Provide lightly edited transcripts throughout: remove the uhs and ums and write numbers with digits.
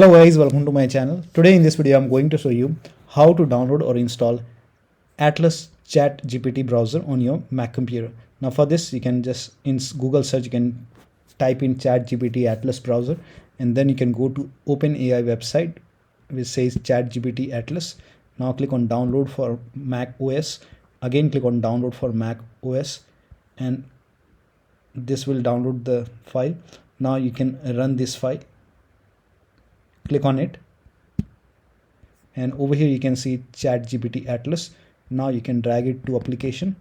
Hello guys, welcome to my channel. Today in this video I'm going to show you how to download or install Atlas ChatGPT browser on your Mac computer. Now for this you can just in Google search you can type in ChatGPT Atlas browser, and then you can go to OpenAI website which says ChatGPT Atlas. Now click on download for Mac OS. Again click on download for Mac OS, and this will download the file. Now you can run this file. Click on it, and over here you can see ChatGPT Atlas. Now you can drag it to application.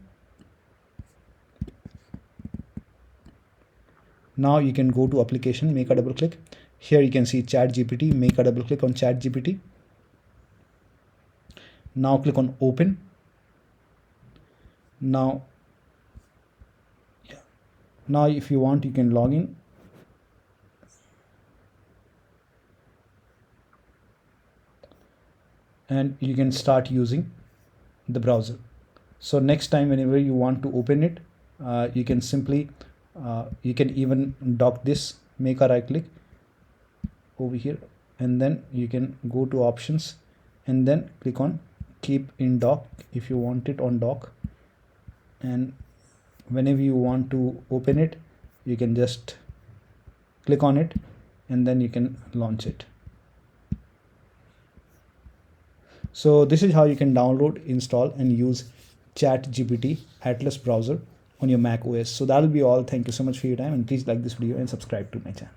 Now you can go to application, make a double click. Here you can see ChatGPT, make a double click on ChatGPT. Now click on open. Now if you want you can log in. And you can start using the browser. So next time whenever you want to open it, you can simply you can even dock this. Make a right click over here, and then you can go to options and then click on keep in dock if you want it on dock. And whenever you want to open it, you can just click on it and then you can launch it. So this is how you can download, install and use ChatGPT Atlas browser on your Mac OS. So that'll be all. Thank you so much for your time, and please like this video and subscribe to my channel.